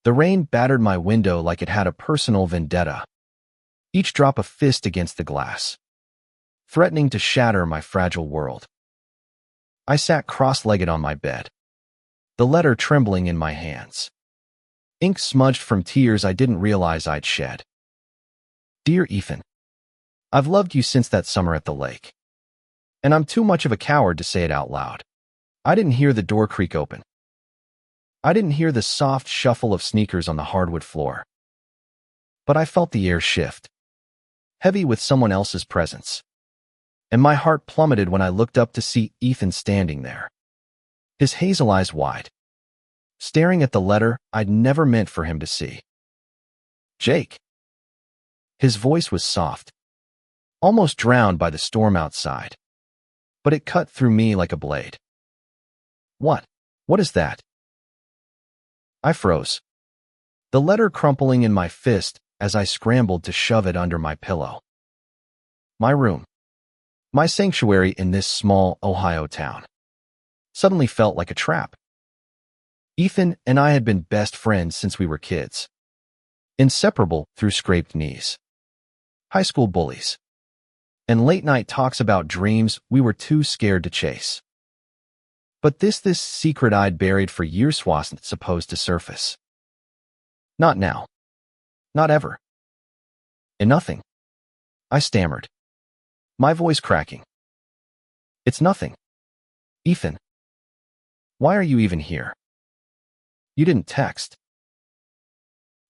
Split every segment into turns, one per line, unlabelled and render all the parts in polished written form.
The rain battered my window like it had a personal vendetta, each drop a fist against the glass, threatening to shatter my fragile world. I sat cross-legged on my bed, the letter trembling in my hands, ink smudged from tears I didn't realize I'd shed. Dear Ethan, I've loved you since that summer at the lake, and I'm too much of a coward to say it out loud. I didn't hear the door creak open. I didn't hear the soft shuffle of sneakers on the hardwood floor. But I felt the air shift, heavy with someone else's presence. And my heart plummeted when I looked up to see Ethan standing there, his hazel eyes wide, staring at the letter I'd never meant for him to see. Jake. His voice was soft, almost drowned by the storm outside, but it cut through me like a blade. What? What is that? I froze, the letter crumpling in my fist as I scrambled to shove it under my pillow. My room, my sanctuary in this small Ohio town, suddenly felt like a trap. Ethan and I had been best friends since we were kids, inseparable through scraped knees, high school bullies, and late-night talks about dreams we were too scared to chase. But this secret I'd buried for years wasn't supposed to surface. Not now. Not ever. And nothing. I stammered, my voice cracking. It's nothing. Ethan. Why are you even here? You didn't text.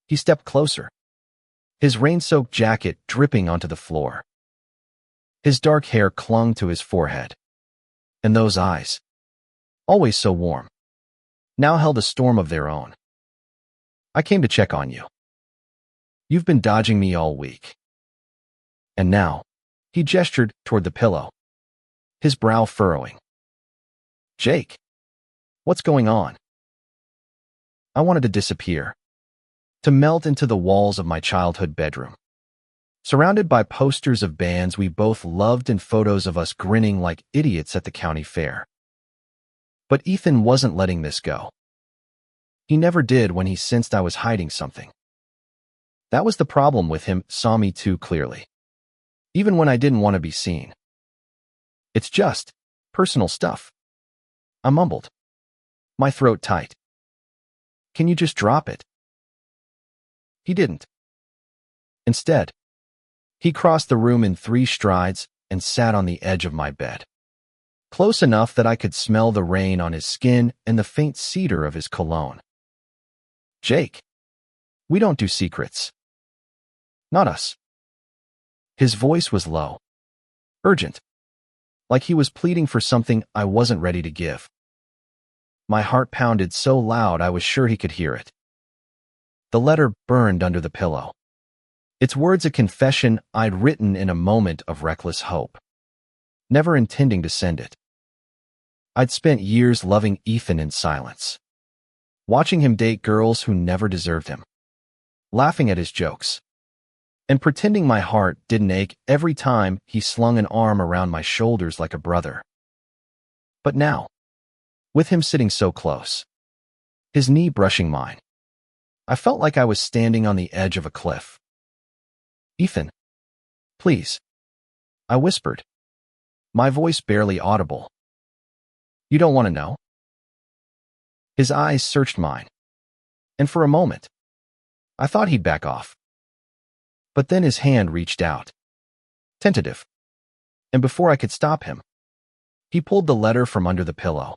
He stepped closer, his rain-soaked jacket dripping onto the floor. His dark hair clung to his forehead, and those eyes, always so warm, now held a storm of their own. I came to check on you. You've been dodging me all week. And now, he gestured toward the pillow, his brow furrowing. Jake, what's going on? I wanted to disappear, to melt into the walls of my childhood bedroom, surrounded by posters of bands we both loved and photos of us grinning like idiots at the county fair. But Ethan wasn't letting this go. He never did when he sensed I was hiding something. That was the problem with him, saw me too clearly, even when I didn't want to be seen. It's just personal stuff, I mumbled, my throat tight. Can you just drop it? He didn't. Instead, he crossed the room in 3 strides and sat on the edge of my bed, close enough that I could smell the rain on his skin and the faint cedar of his cologne. Jake, we don't do secrets. Not us. His voice was low, urgent, like he was pleading for something I wasn't ready to give. My heart pounded so loud I was sure he could hear it. The letter burned under the pillow, its words a confession I'd written in a moment of reckless hope, never intending to send it. I'd spent years loving Ethan in silence, watching him date girls who never deserved him, laughing at his jokes, and pretending my heart didn't ache every time he slung an arm around my shoulders like a brother. But now, with him sitting so close, his knee brushing mine, I felt like I was standing on the edge of a cliff. Ethan, please, I whispered, my voice barely audible. You don't want to know? His eyes searched mine, and for a moment, I thought he'd back off. But then his hand reached out, tentative, and before I could stop him, he pulled the letter from under the pillow.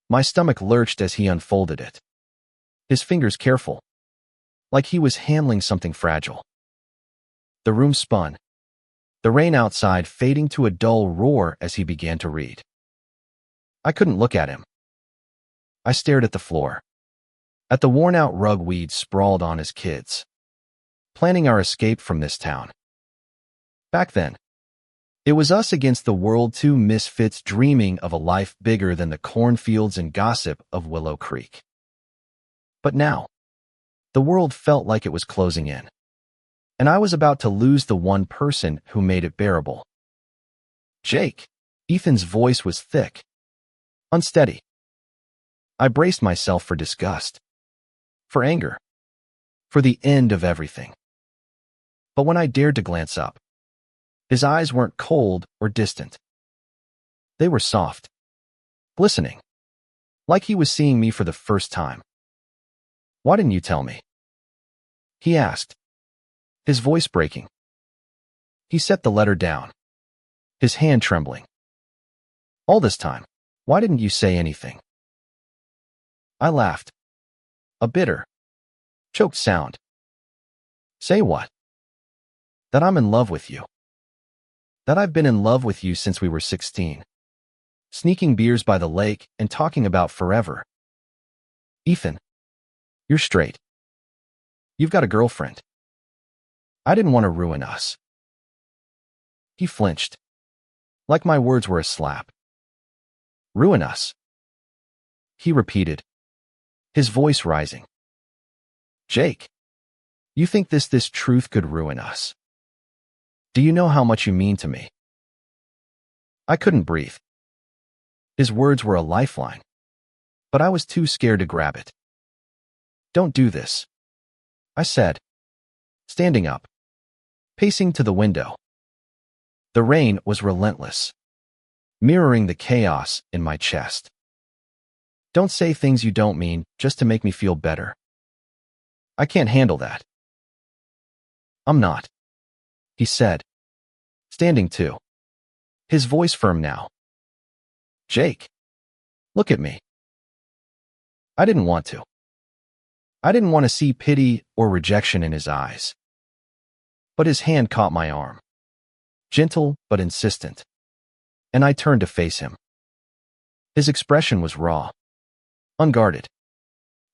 My stomach lurched as he unfolded it, his fingers careful, like he was handling something fragile. The room spun, the rain outside fading to a dull roar as he began to read. I couldn't look at him. I stared at the floor, at the worn-out rug we'd sprawled on as kids, planning our escape from this town. Back then, it was us against the world, 2 misfits dreaming of a life bigger than the cornfields and gossip of Willow Creek. But now, the world felt like it was closing in, and I was about to lose the one person who made it bearable. Jake. Ethan's voice was thick, unsteady. I braced myself for disgust. for anger, for the end of everything. But when I dared to glance up, his eyes weren't cold or distant. They were soft, glistening, like he was seeing me for the first time. "Why didn't you tell me?" he asked, his voice breaking. He set the letter down, his hand trembling. "All this time, why didn't you say anything?" I laughed. A bitter, choked sound. "Say what?" "That I'm in love with you. That I've been in love with you since we were 16. Sneaking beers by the lake and talking about forever. Ethan, you're straight. You've got a girlfriend. I didn't want to ruin us." He flinched, like my words were a slap. "Ruin us?" he repeated, his voice rising. "Jake, you think this truth could ruin us? Do you know how much you mean to me?" I couldn't breathe. His words were a lifeline, but I was too scared to grab it. "Don't do this," I said, standing up, pacing to the window. The rain was relentless, mirroring the chaos in my chest. "Don't say things you don't mean just to make me feel better. I can't handle that." "I'm not," he said, standing too, his voice firm now. "Jake, look at me." I didn't want to. I didn't want to see pity or rejection in his eyes. But his hand caught my arm, gentle but insistent, and I turned to face him. His expression was raw, unguarded,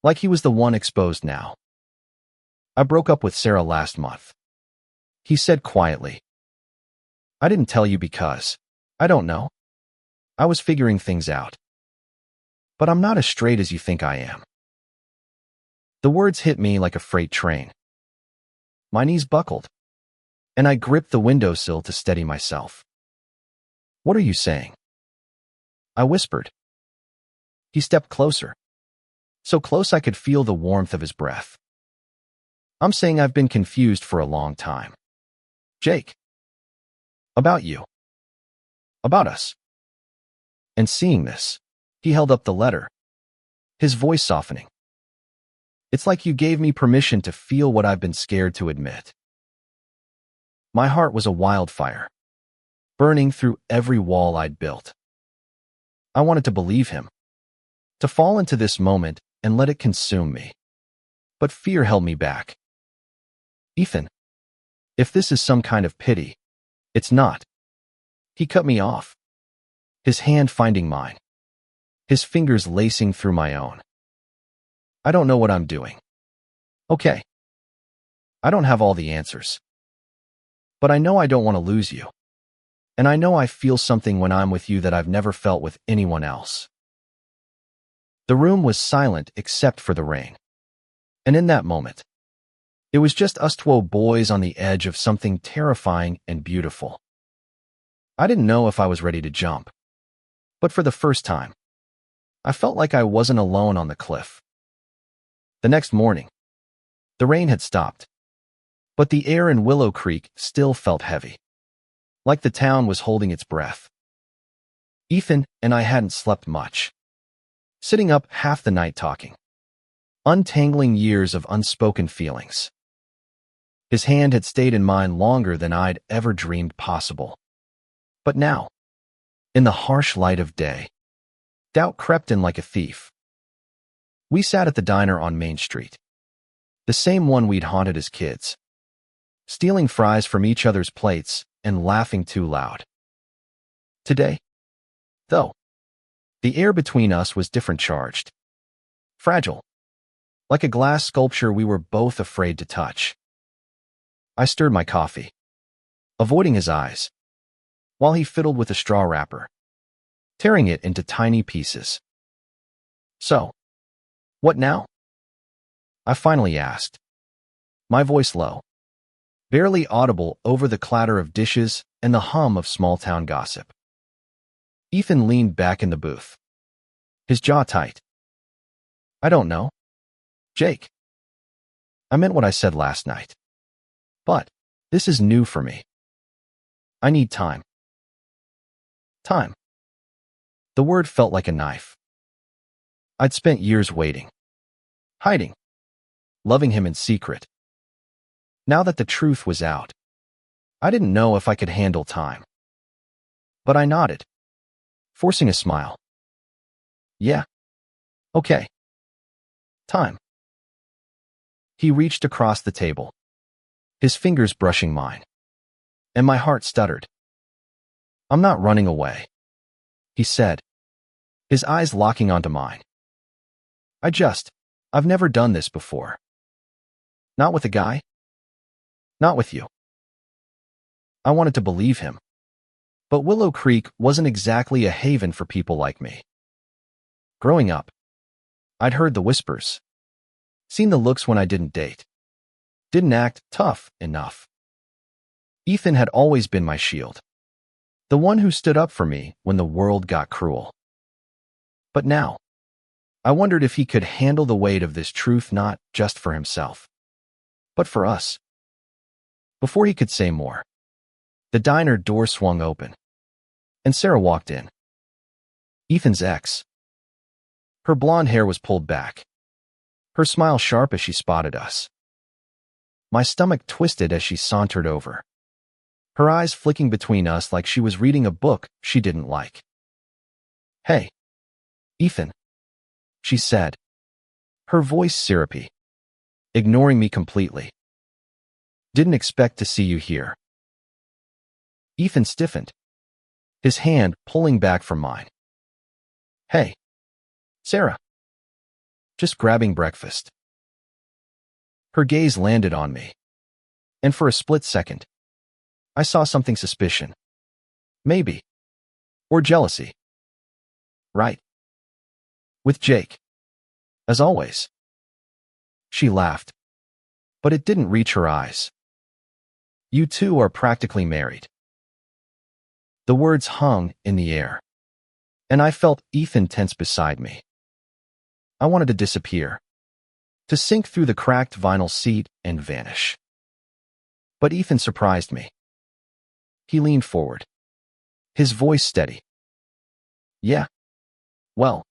like he was the one exposed now. "I broke up with Sarah last month," he said quietly. "I didn't tell you because, I don't know. I was figuring things out. But I'm not as straight as you think I am." The words hit me like a freight train. My knees buckled, and I gripped the windowsill to steady myself. "What are you saying?" I whispered. He stepped closer, so close I could feel the warmth of his breath. "I'm saying I've been confused for a long time. Jake. About you. About us. And seeing this," he held up the letter, his voice softening. "It's like you gave me permission to feel what I've been scared to admit." My heart was a wildfire, burning through every wall I'd built. I wanted to believe him, to fall into this moment and let it consume me. But fear held me back. "Ethan, if this is some kind of pity, it's not." He cut me off, his hand finding mine, his fingers lacing through my own. "I don't know what I'm doing. Okay. I don't have all the answers. But I know I don't want to lose you. And I know I feel something when I'm with you that I've never felt with anyone else." The room was silent except for the rain. And in that moment, it was just us 12 boys on the edge of something terrifying and beautiful. I didn't know if I was ready to jump. But for the first time, I felt like I wasn't alone on the cliff. The next morning, the rain had stopped, but the air in Willow Creek still felt heavy, like the town was holding its breath. Ethan and I hadn't slept much, sitting up half the night talking, untangling years of unspoken feelings. His hand had stayed in mine longer than I'd ever dreamed possible. But now, in the harsh light of day, doubt crept in like a thief. We sat at the diner on Main Street, the same one we'd haunted as kids, stealing fries from each other's plates and laughing too loud. Today, though, the air between us was different charged, fragile, like a glass sculpture we were both afraid to touch. I stirred my coffee, avoiding his eyes, while he fiddled with a straw wrapper, tearing it into tiny pieces. "So, what now?" I finally asked, my voice low, barely audible over the clatter of dishes and the hum of small-town gossip. Ethan leaned back in the booth, his jaw tight. "I don't know. Jake. I meant what I said last night. But this is new for me. I need time. Time. The word felt like a knife. I'd spent years waiting, hiding, loving him in secret. Now that the truth was out, I didn't know if I could handle time. But I nodded, forcing a smile. Yeah. Okay. Time. He reached across the table, his fingers brushing mine, and my heart stuttered. I'm not running away, he said, his eyes locking onto mine. I've never done this before. Not with a guy. Not with you. I wanted to believe him. But Willow Creek wasn't exactly a haven for people like me. Growing up, I'd heard the whispers, seen the looks when I didn't date, didn't act tough enough. Ethan had always been my shield, the one who stood up for me when the world got cruel. But now, I wondered if he could handle the weight of this truth not just for himself, but for us. Before he could say more, the diner door swung open, and Sarah walked in. Ethan's ex. Her blonde hair was pulled back, her smile sharp as she spotted us. My stomach twisted as she sauntered over, her eyes flicking between us like she was reading a book she didn't like. Hey, Ethan, she said, her voice syrupy, ignoring me completely. Didn't expect to see you here. Ethan stiffened, his hand pulling back from mine. Hey, Sarah. Just grabbing breakfast. Her gaze landed on me, and for a split second, I saw something suspicion. Maybe. Or jealousy. Right. With Jake. As always. She laughed, but it didn't reach her eyes. You two are practically married. The words hung in the air, and I felt Ethan tense beside me. I wanted to disappear, to sink through the cracked vinyl seat and vanish. But Ethan surprised me. He leaned forward, his voice steady. Yeah. Well,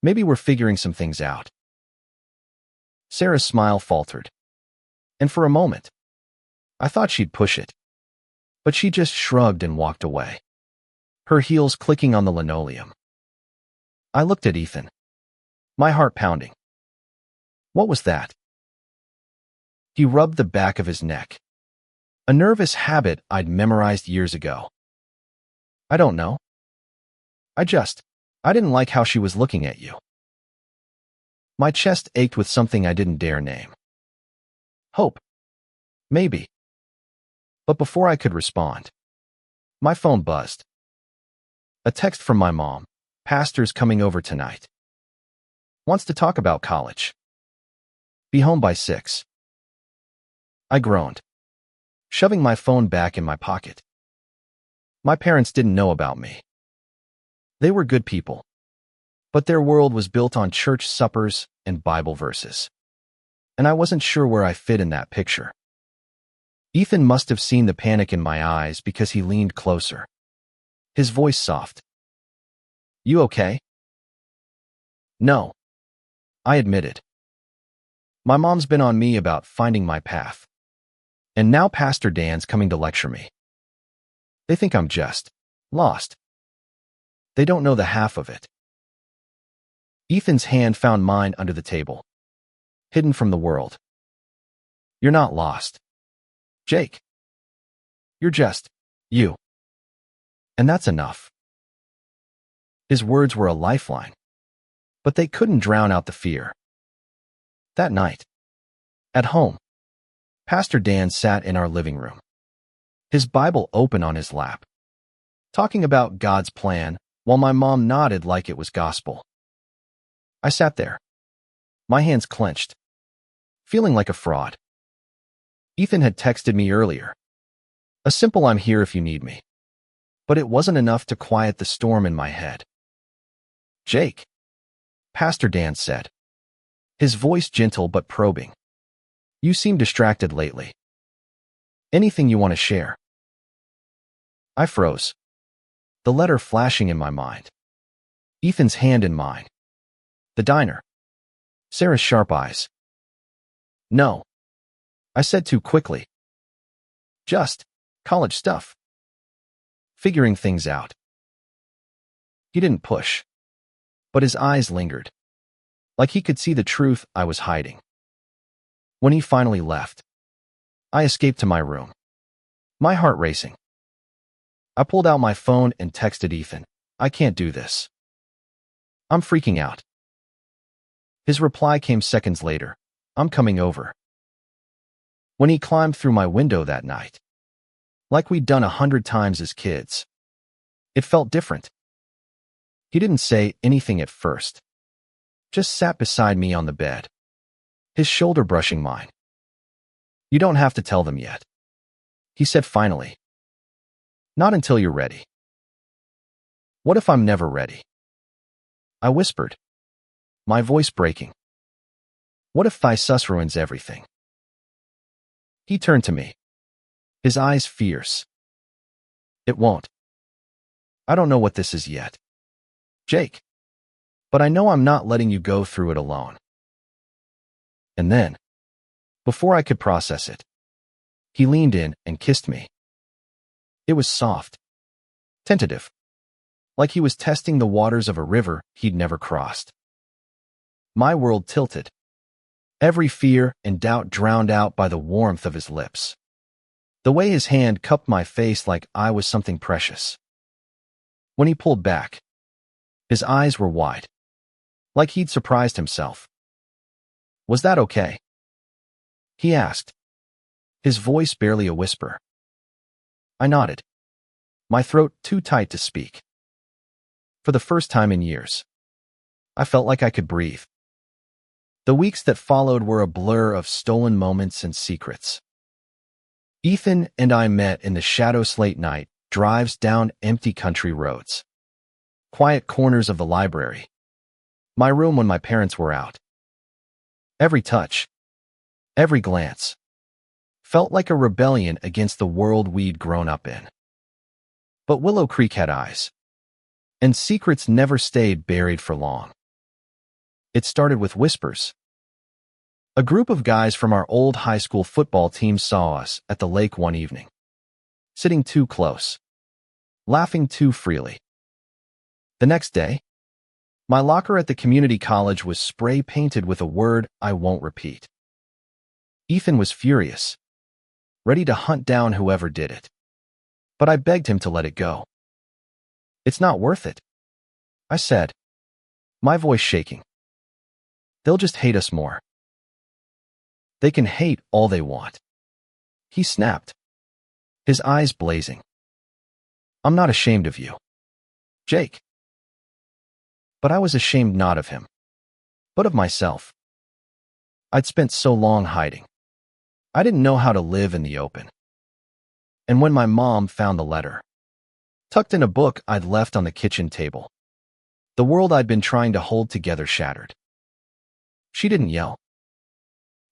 maybe we're figuring some things out. Sarah's smile faltered, and for a moment, I thought she'd push it. But she just shrugged and walked away, her heels clicking on the linoleum. I looked at Ethan, my heart pounding. What was that? He rubbed the back of his neck, a nervous habit I'd memorized years ago. I don't know. I didn't like how she was looking at you. My chest ached with something I didn't dare name. Hope. Maybe. But before I could respond, my phone buzzed. A text from my mom. Pastor's coming over tonight. Wants to talk about college. Be home by 6. I groaned, shoving my phone back in my pocket. My parents didn't know about me. They were good people, but their world was built on church suppers and Bible verses, and I wasn't sure where I fit in that picture. Ethan must have seen the panic in my eyes because he leaned closer, his voice soft. You okay? No, I admitted. My mom's been on me about finding my path, and now Pastor Dan's coming to lecture me. They think I'm just lost. They don't know the half of it. Ethan's hand found mine under the table, hidden from the world. You're not lost, Jake. You're just you. And that's enough. His words were a lifeline, but they couldn't drown out the fear. That night, at home, Pastor Dan sat in our living room, his Bible open on his lap, talking about God's plan while my mom nodded like it was gospel. I sat there, my hands clenched, feeling like a fraud. Ethan had texted me earlier, a simple "I'm here if you need me," but it wasn't enough to quiet the storm in my head. Jake, Pastor Dan said, his voice gentle but probing. You seem distracted lately. Anything you want to share? I froze, the letter flashing in my mind. Ethan's hand in mine. The diner. Sarah's sharp eyes. No, I said too quickly. Just college stuff. Figuring things out. He didn't push, but his eyes lingered, like he could see the truth I was hiding. When he finally left, I escaped to my room, my heart racing. I pulled out my phone and texted Ethan, I can't do this. I'm freaking out. His reply came seconds later, I'm coming over. When he climbed through my window that night, like we'd done 100 times as kids, it felt different. He didn't say anything at first, just sat beside me on the bed, his shoulder brushing mine. You don't have to tell them yet, he said finally. Not until you're ready. What if I'm never ready? I whispered, my voice breaking. What if thy sus ruins everything? He turned to me, his eyes fierce. It won't. I don't know what this is yet, Jake, but I know I'm not letting you go through it alone. And then, before I could process it, he leaned in and kissed me. It was soft, tentative, like he was testing the waters of a river he'd never crossed. My world tilted, every fear and doubt drowned out by the warmth of his lips. The way his hand cupped my face like I was something precious. When he pulled back, his eyes were wide, like he'd surprised himself. Was that okay? He asked, his voice barely a whisper. I nodded, my throat too tight to speak. For the first time in years, I felt like I could breathe. The weeks that followed were a blur of stolen moments and secrets. Ethan and I met in the shadow slate night drives down empty country roads. Quiet corners of the library. My room when my parents were out. Every touch, every glance, felt like a rebellion against the world we'd grown up in. But Willow Creek had eyes, and secrets never stayed buried for long. It started with whispers. A group of guys from our old high school football team saw us at the lake one evening, sitting too close, laughing too freely. The next day, my locker at the community college was spray-painted with a word I won't repeat. Ethan was furious, ready to hunt down whoever did it. But I begged him to let it go. It's not worth it, I said, my voice shaking. They'll just hate us more. They can hate all they want. He snapped, his eyes blazing. I'm not ashamed of you, Jake. But I was ashamed not of him, but of myself. I'd spent so long hiding. I didn't know how to live in the open. And when my mom found the letter, tucked in a book I'd left on the kitchen table, the world I'd been trying to hold together shattered. She didn't yell.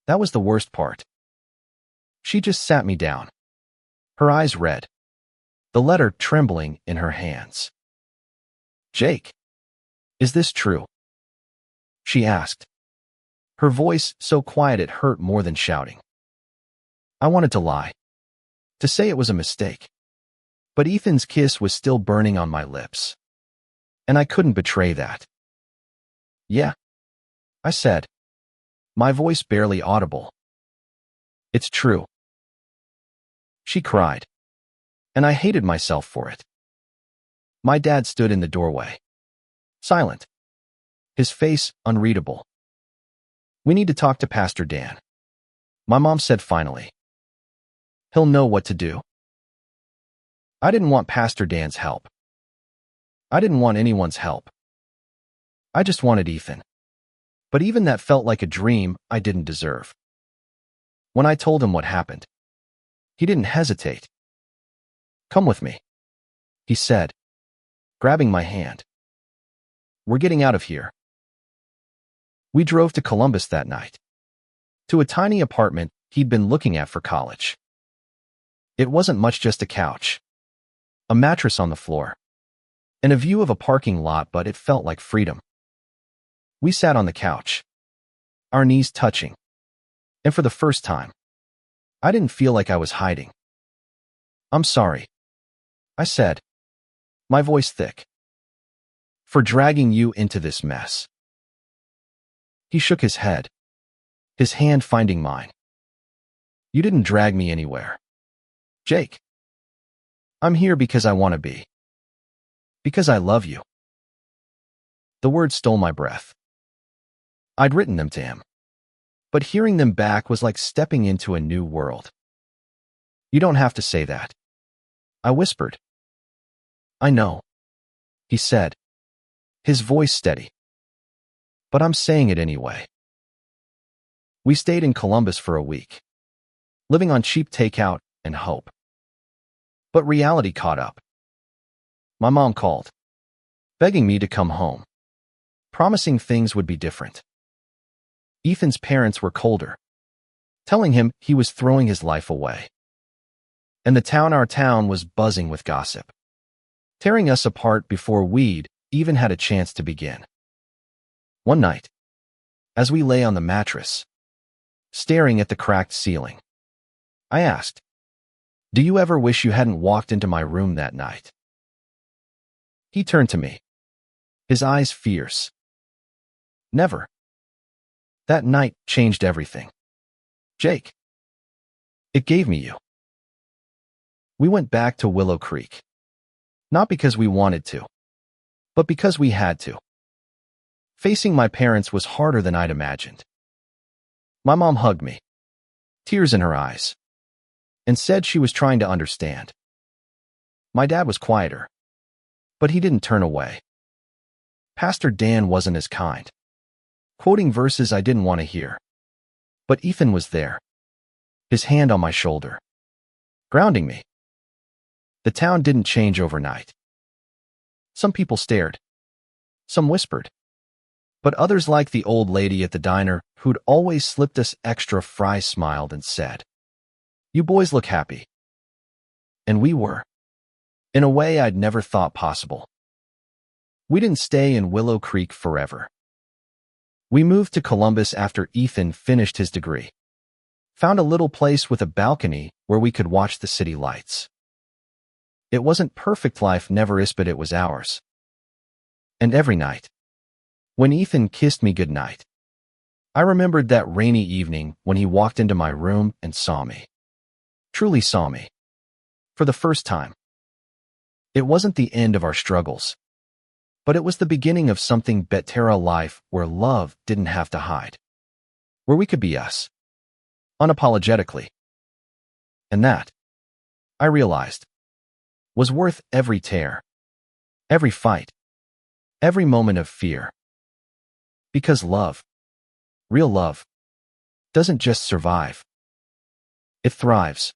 That was the worst part. She just sat me down, her eyes red, the letter trembling in her hands. Jake, is this true? She asked, her voice so quiet it hurt more than shouting. I wanted to lie, to say it was a mistake. But Ethan's kiss was still burning on my lips, and I couldn't betray that. Yeah, I said, my voice barely audible. It's true. She cried, and I hated myself for it. My dad stood in the doorway, silent, his face unreadable. We need to talk to Pastor Dan, my mom said finally. He'll know what to do. I didn't want Pastor Dan's help. I didn't want anyone's help. I just wanted Ethan. But even that felt like a dream I didn't deserve. When I told him what happened, he didn't hesitate. Come with me, he said, grabbing my hand. We're getting out of here. We drove to Columbus that night, to a tiny apartment he'd been looking at for college. It wasn't much, just a couch, a mattress on the floor, and a view of a parking lot, but it felt like freedom. We sat on the couch, our knees touching, and for the first time, I didn't feel like I was hiding. "I'm sorry," I said, my voice thick, "for dragging you into this mess." He shook his head, his hand finding mine. "You didn't drag me anywhere, Jake. I'm here because I want to be. Because I love you." The words stole my breath. I'd written them to him, but hearing them back was like stepping into a new world. "You don't have to say that," I whispered. "I know," he said, his voice steady. "But I'm saying it anyway." We stayed in Columbus for a week, living on cheap takeout and hope. But reality caught up. My mom called, begging me to come home, promising things would be different. Ethan's parents were colder, telling him he was throwing his life away. And our town was buzzing with gossip, tearing us apart before we'd even had a chance to begin. One night, as we lay on the mattress, staring at the cracked ceiling, I asked, "Do you ever wish you hadn't walked into my room that night?" He turned to me, his eyes fierce. "Never. That night changed everything, Jake. It gave me you." We went back to Willow Creek, not because we wanted to, but because we had to. Facing my parents was harder than I'd imagined. My mom hugged me, tears in her eyes, and said she was trying to understand. My dad was quieter, but he didn't turn away. Pastor Dan wasn't as kind, quoting verses I didn't want to hear. But Ethan was there, his hand on my shoulder, grounding me. The town didn't change overnight. Some people stared, some whispered, but others, like the old lady at the diner who'd always slipped us extra fries, smiled and said, "You boys look happy." And we were, in a way I'd never thought possible. We didn't stay in Willow Creek forever. We moved to Columbus after Ethan finished his degree, found a little place with a balcony where we could watch the city lights. It wasn't perfect, life never is, but it was ours. And every night, when Ethan kissed me goodnight, I remembered that rainy evening when he walked into my room and saw me. Truly saw me. For the first time. It wasn't the end of our struggles, but it was the beginning of something better, a life where love didn't have to hide, where we could be us, unapologetically. And that, I realized, was worth every tear, every fight, every moment of fear. Because love, real love, doesn't just survive. It thrives.